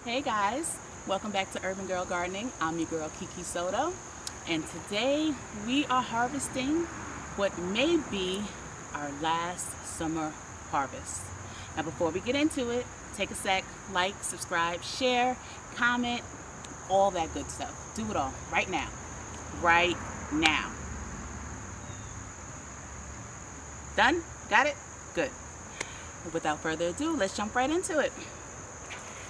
Hey guys, welcome back to Urban Girl Gardening. I'm your girl Kiki Soto, and today we are harvesting what may be our last summer harvest. Now before we get into it, take a sec, like, subscribe, share, comment, all that good stuff. Do it all right now. Right now. Done? Got it? Good. Without further ado, let's jump right into it.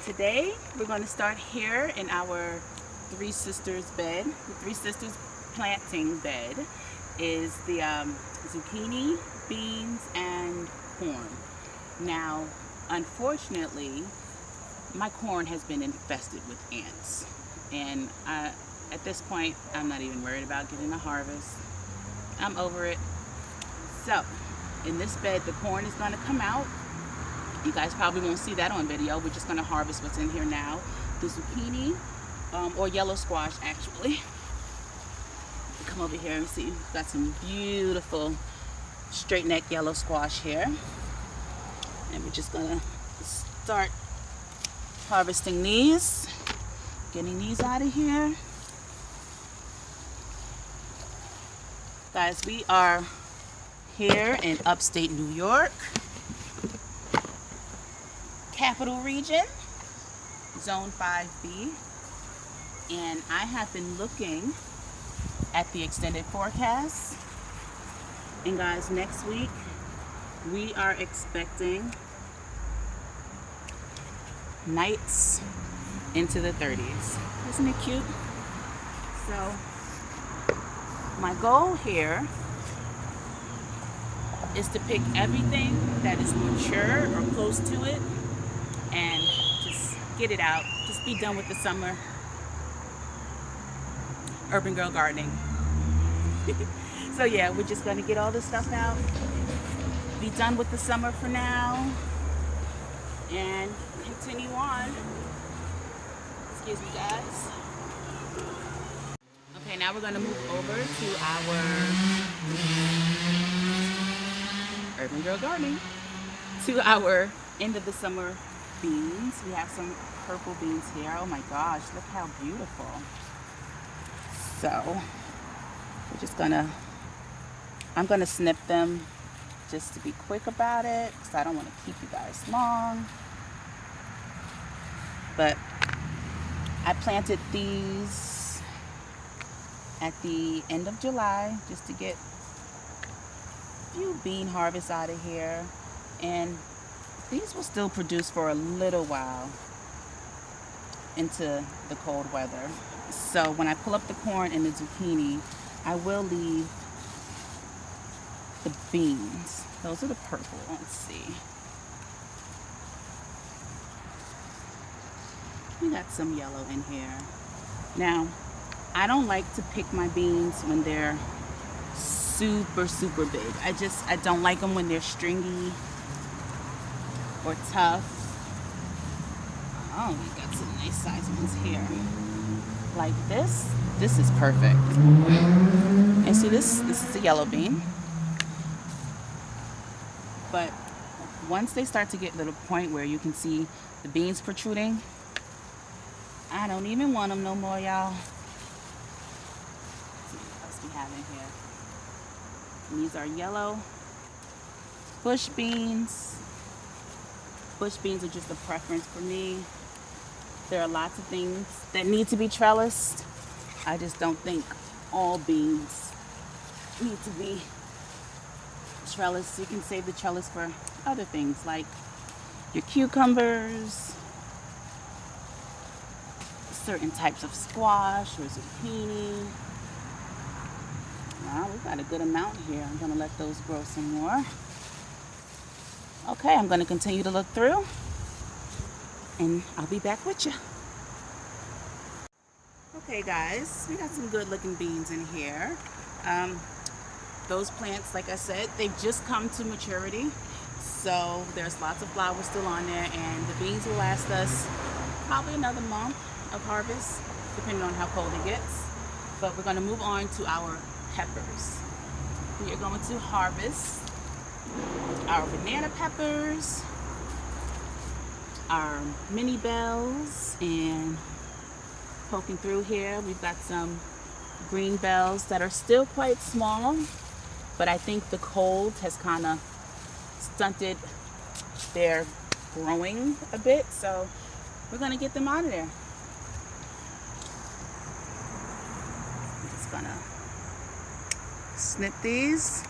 Today, we're going to start here in our Three Sisters bed. The Three Sisters planting bed is the zucchini, beans, and corn. Now, unfortunately, my corn has been infested with ants. And at this point, I'm not even worried about getting a harvest. I'm over it. So, in this bed, the corn is going to come out. You guys probably won't see that on video. We're just going to harvest what's in here now. The zucchini, or yellow squash actually. Come over here and see. We've got some beautiful straight neck yellow squash here. And we're just going to start harvesting these. Getting these out of here. Guys, we are here in upstate New York. Capital Region, Zone 5B, and I have been looking at the extended forecast, and guys, next week we are expecting nights into the 30s. Isn't it cute? So my goal here is to pick everything that is mature or close to it and just get it out. Just be done with the summer. Urban Girl Gardening. So yeah, we're just going to get all this stuff out. Be done with the summer for now. And continue on. Excuse me, guys. Okay, now we're going to move over to our Urban Girl Gardening. To our end of the summer beans. We have some purple beans here. Oh my gosh, look how beautiful. So we're just I'm gonna snip them just to be quick about it because I don't want to keep you guys long. But I planted these at the end of July just to get a few bean harvests out of here, and these will still produce for a little while into the cold weather. So when I pull up the corn and the zucchini, I will leave the beans. Those are the purple. Let's see. We got some yellow in here. Now, I don't like to pick my beans when they're super big. I don't like them when they're stringy or tough. Oh, we got some nice size ones here. Like this. This is perfect. And see, this is a yellow bean. But once they start to get to the point where you can see the beans protruding, I don't even want them no more, y'all. Let's see what else we have in here. And these are yellow bush beans. Bush beans are just a preference for me. There are lots of things that need to be trellised. I just don't think all beans need to be trellised. You can save the trellis for other things like your cucumbers, certain types of squash or zucchini. Wow, we've got a good amount here. I'm gonna let those grow some more. Okay, I'm going to continue to look through, and I'll be back with you. Okay, guys, we got some good looking beans in here. Those plants, like I said, they've just come to maturity, so there's lots of flowers still on there, and the beans will last us probably another month of harvest, depending on how cold it gets. But we're going to move on to our peppers. We are going to harvest our banana peppers. our mini bells, and poking through here we've got some green bells that are still quite small, but I think the cold has kind of stunted their growing a bit, so we're gonna get them out of there. I'm just gonna snip these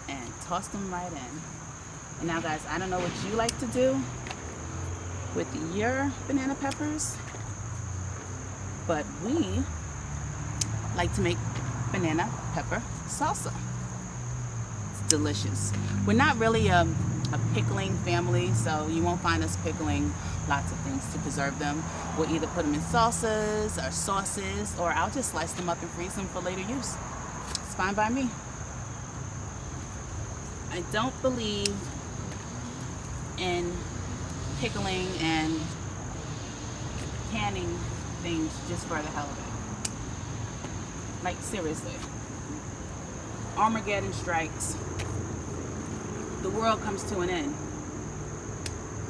and toss them right in. And now guys, I don't know what you like to do with your banana peppers, but we like to make banana pepper salsa. It's delicious. We're not really a pickling family, so you won't find us pickling lots of things to preserve them. We'll either put them in salsas or sauces, or I'll just slice them up and freeze them for later use. It's fine by me. I don't believe in pickling and canning things just for the hell of it. Like, seriously. Armageddon strikes. The world comes to an end.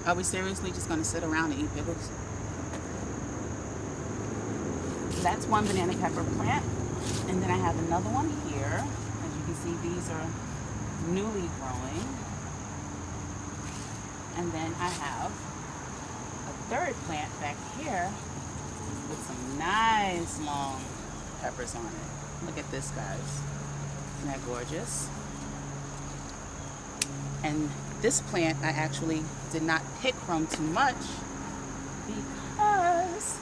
Are we seriously just going to sit around and eat pickles? That's one banana pepper plant. And then I have another one here. As you can see, these are newly growing. And then I have a third plant back here with some nice long peppers on it. Look at this, guys. Isn't that gorgeous? And this plant I actually did not pick from too much because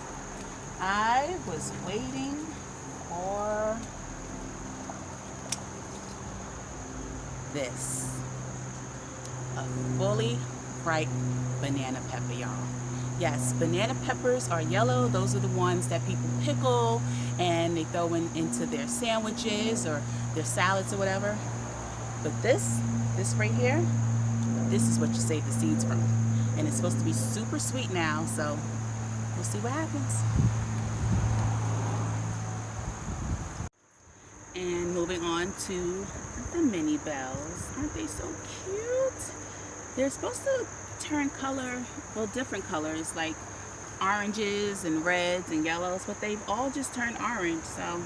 I was waiting for this. A fully ripe banana pepper, y'all. Yes, banana peppers are yellow. Those are the ones that people pickle and they throw into their sandwiches or their salads or whatever. But this right here, this is what you save the seeds from. And it's supposed to be super sweet now, so we'll see what happens. And moving on to the mini bells. Aren't they so cute? They're supposed to turn color, well, different colors, like oranges and reds and yellows, but they've all just turned orange, so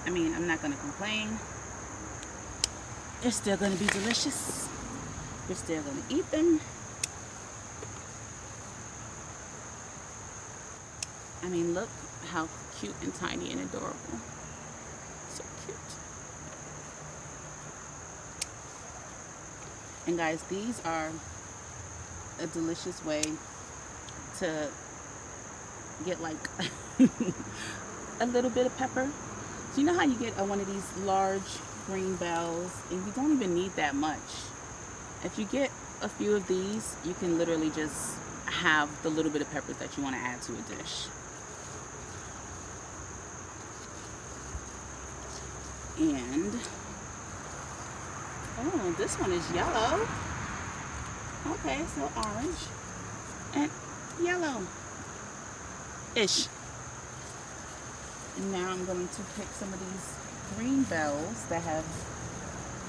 I mean, I'm not gonna complain. They're still gonna be delicious. We're still gonna eat them. I mean, look how cute and tiny and adorable. So cute. And guys, these are a delicious way to get like a little bit of pepper. So you know how you get one of these large green bells and you don't even need that much. If you get a few of these, you can literally just have the little bit of peppers that you want to add to a dish. And oh, this one is yellow. Okay, so orange and yellow-ish. And now I'm going to pick some of these green bells that have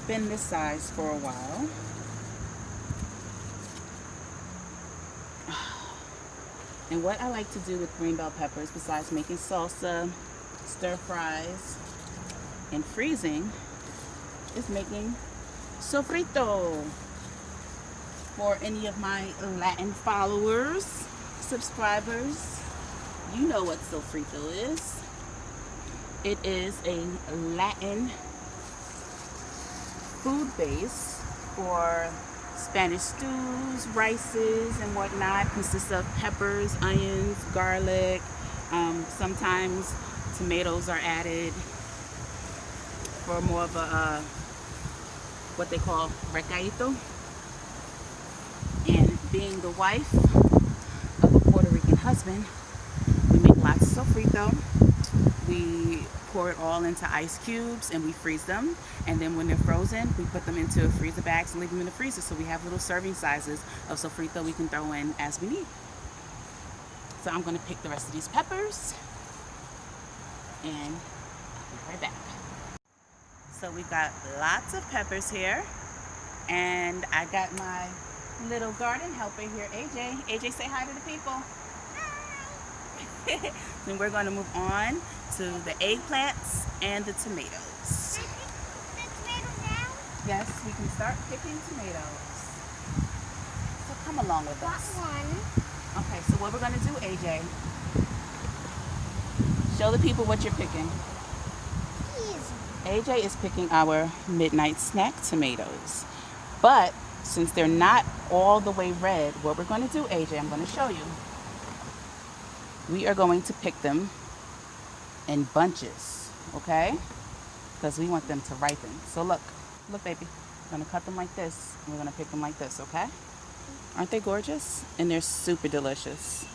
been this size for a while. And what I like to do with green bell peppers, besides making salsa, stir fries, and freezing, is making sofrito. For any of my Latin followers, subscribers, you know what sofrito is. It is a Latin food base for Spanish stews, rices, and whatnot. Consists of peppers, onions, garlic. Sometimes tomatoes are added for more of a what they call recadito. And being the wife of a Puerto Rican husband, we make lots of sofrito. We pour it all into ice cubes and we freeze them. And then when they're frozen, we put them into freezer bags and leave them in the freezer. So we have little serving sizes of sofrito we can throw in as we need. So I'm going to pick the rest of these peppers and I'll be right back. So we've got lots of peppers here. And I got my little garden helper here, AJ. AJ, say hi to the people. Then we're going to move on to the eggplants and the tomatoes. Can I pick the tomatoes now? Yes, we can start picking tomatoes. So come along with Got us. one. Okay, so what we're going to do, AJ, show the people what you're picking. Easy. AJ is picking our midnight snack tomatoes. But since they're not all the way red, what we're going to do, AJ, I'm going to show you. We are going to pick them in bunches, okay? Because we want them to ripen. So look, baby. We're going to cut them like this, and we're going to pick them like this, okay? Aren't they gorgeous? And they're super delicious.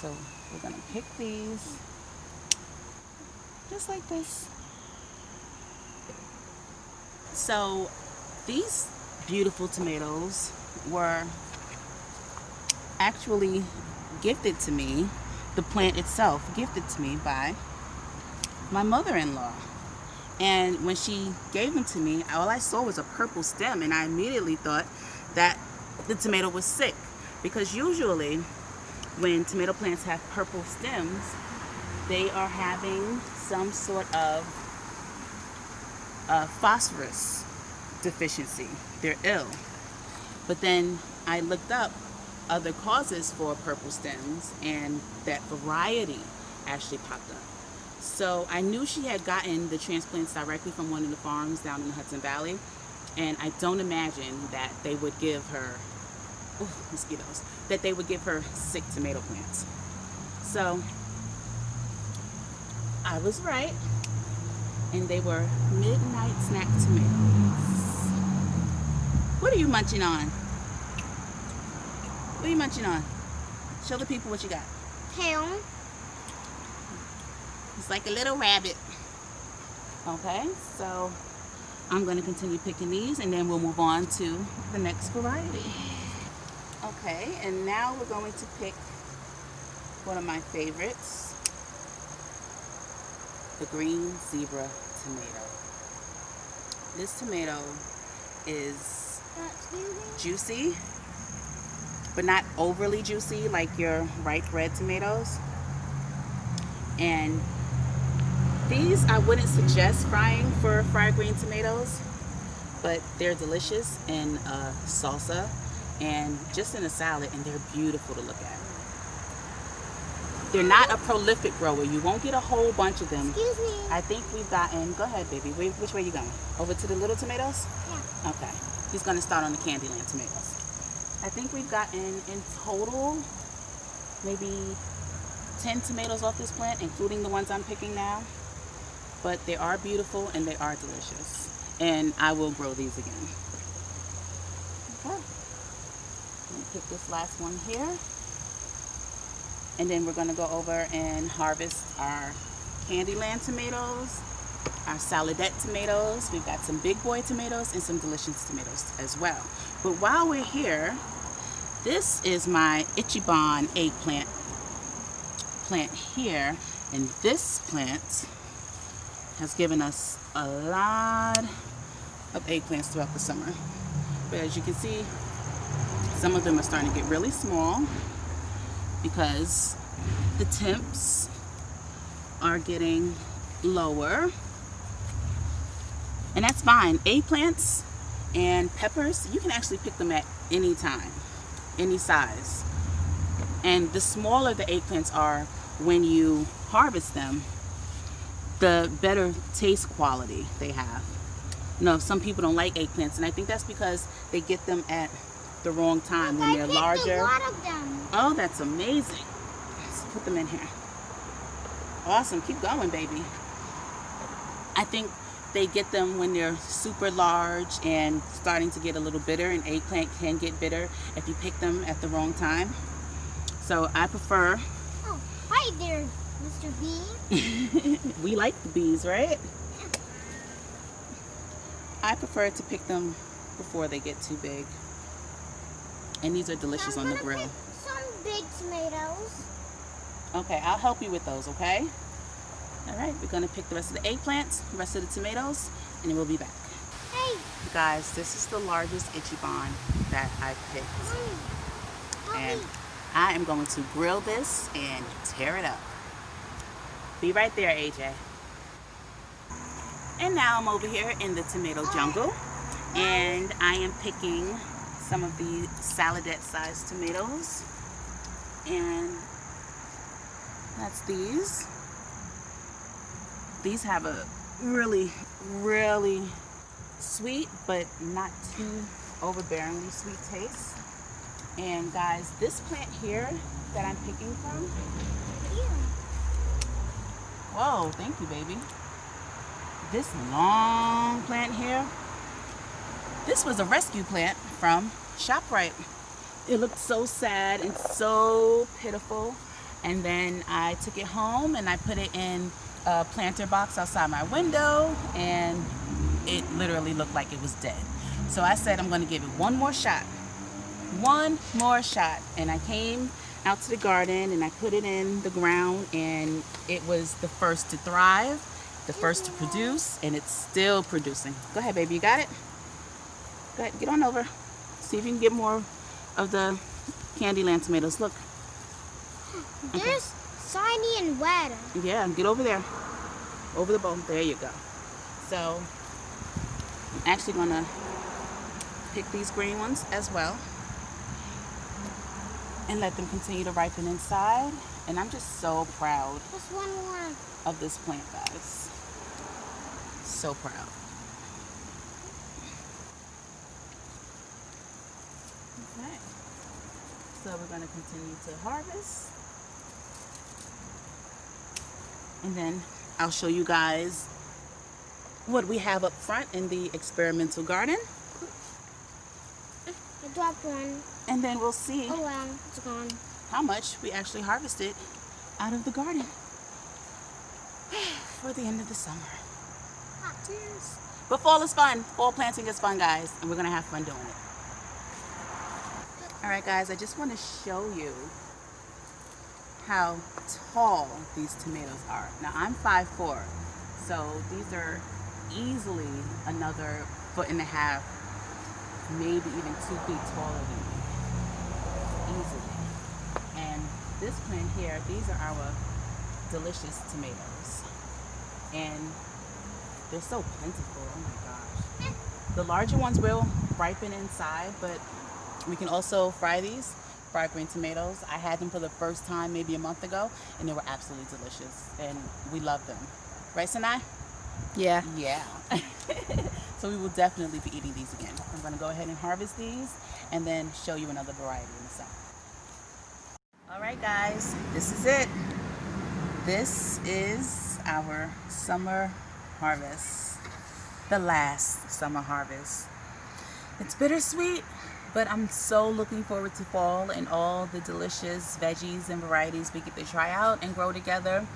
So we're going to pick these just like this. So these beautiful tomatoes were actually gifted to me, the plant itself gifted to me by my mother-in-law. And when she gave them to me, all I saw was a purple stem, and I immediately thought that the tomato was sick, because usually when tomato plants have purple stems, they are having some sort of phosphorus deficiency. They're ill. But then I looked up other causes for purple stems, and that variety actually popped up. So I knew she had gotten the transplants directly from one of the farms down in the Hudson Valley, and I don't imagine that they would give her, mosquitoes, that they would give her sick tomato plants. So I was right, and they were midnight snack tomatoes. What are you munching on? What are you munching on? Show the people what you got. Tail. It's like a little rabbit. Okay, so I'm going to continue picking these, and then we'll move on to the next variety. Okay, and now we're going to pick one of my favorites, the green zebra tomato. This tomato is juicy, but not overly juicy like your ripe red tomatoes. And these I wouldn't suggest frying for fried green tomatoes, but they're delicious in salsa and just in a salad, and they're beautiful to look at. They're not a prolific grower. You won't get a whole bunch of them. Excuse me. I think we've gotten, go ahead baby, which way are you going? Over to the little tomatoes? Yeah. Okay, he's going to start on the Candyland tomatoes. I think we've gotten in total maybe 10 tomatoes off this plant, including the ones I'm picking now. But they are beautiful and they are delicious. And I will grow these again. Okay. I'm going to pick this last one here. And then we're going to go over and harvest our Candyland tomatoes, our Saladette tomatoes. We've got some big boy tomatoes and some delicious tomatoes as well. But while we're here, this is my Ichiban eggplant plant here, and this plant has given us a lot of eggplants throughout the summer. But as you can see, some of them are starting to get really small because the temps are getting lower, and that's fine. Eggplants and peppers, you can actually pick them at any time, any size. And the smaller the eggplants are when you harvest them, the better taste quality they have. You know, some people don't like eggplants, and I think that's because they get them at the wrong time when they're larger. A lot of them. Oh, that's amazing. Let's put them in here. Awesome. Keep going, baby. I think they get them when they're super large and starting to get a little bitter, and eggplant can get bitter if you pick them at the wrong time. So I prefer... Oh, hi there, Mr. Bee. We like the bees, right? I prefer to pick them before they get too big. And these are delicious on the grill. Pick some big tomatoes. Okay, I'll help you with those, okay? All right, we're gonna pick the rest of the eggplants, the rest of the tomatoes, and then we'll be back. Hey, guys, this is the largest ichiban that I picked. And I am going to grill this and tear it up. Be right there, AJ. And now I'm over here in the tomato jungle. And I am picking some of the saladette-sized tomatoes. And that's these. These have a really, really sweet, but not too overbearingly sweet taste. And guys, this plant here that I'm picking from. Whoa, thank you, baby. This long plant here, this was a rescue plant from ShopRite. It looked so sad and so pitiful. And then I took it home and I put it in a planter box outside my window, and it literally looked like it was dead. So I said, I'm gonna give it one more shot. One more shot. And I came out to the garden and I put it in the ground, and it was the first to thrive, the first to produce, and it's still producing. Go ahead, baby, you got it? Go ahead, get on over. See if you can get more of the Candyland tomatoes. Look. There's shiny and wet. Yeah, get over there. Over the bowl. There you go. So, I'm actually gonna pick these green ones as well and let them continue to ripen inside. And I'm just so proud Just one more. of this plant, guys. So proud. Okay. So we're gonna continue to harvest. And then I'll show you guys what we have up front in the experimental garden. I dropped one. And then we'll see Oh well, it's gone. how much we actually harvested out of the garden for the end of the summer. Cheers. But fall is fun. Fall planting is fun, guys. And we're going to have fun doing it. All right, guys, I just want to show you how tall these tomatoes are. Now, I'm 5'4", so these are easily another 1.5 feet, maybe even 2 feet taller than me. Easily. And this plant here, these are our delicious tomatoes. And they're so plentiful. Oh my gosh. The larger ones will ripen inside, but we can also fry these fried green tomatoes. I had them for the first time maybe a month ago, and they were absolutely delicious, and we love them. Right, Sinai? Yeah. Yeah. So we will definitely be eating these again. I'm going to go ahead and harvest these and then show you another variety in a second. All right, guys, this is it. This is our summer harvest, the last summer harvest. It's bittersweet, but I'm so looking forward to fall and all the delicious veggies and varieties we get to try out and grow together.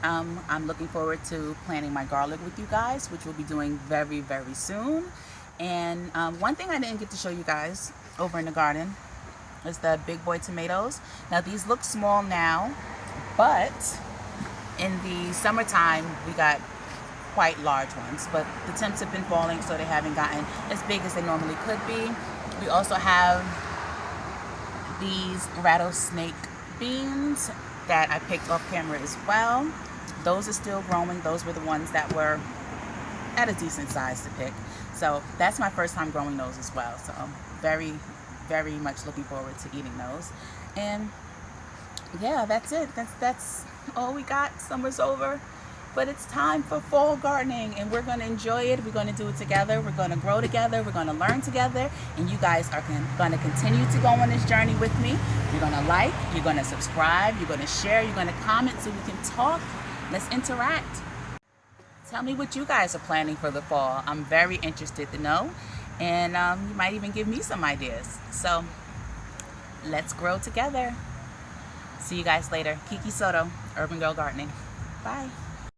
I'm looking forward to planting my garlic with you guys, which we'll be doing very, very soon. And one thing I didn't get to show you guys over in the garden is the big boy tomatoes. Now these look small now, but in the summertime we got quite large ones, but the temps have been falling, so they haven't gotten as big as they normally could be. We also have these rattlesnake beans that I picked off camera as well. Those are still growing. Those were the ones that were at a decent size to pick. So that's my first time growing those as well. So I'm very, very much looking forward to eating those. And yeah, that's it. That's all we got. Summer's over. But it's time for fall gardening, and we're going to enjoy it. We're going to do it together. We're going to grow together. We're going to learn together. And you guys are going to continue to go on this journey with me. You're going to like, you're going to subscribe, you're going to share, you're going to comment so we can talk. Let's interact. Tell me what you guys are planning for the fall. I'm very interested to know. And you might even give me some ideas. So let's grow together. See you guys later. Kiki Soto, Urban Girl Gardening. Bye.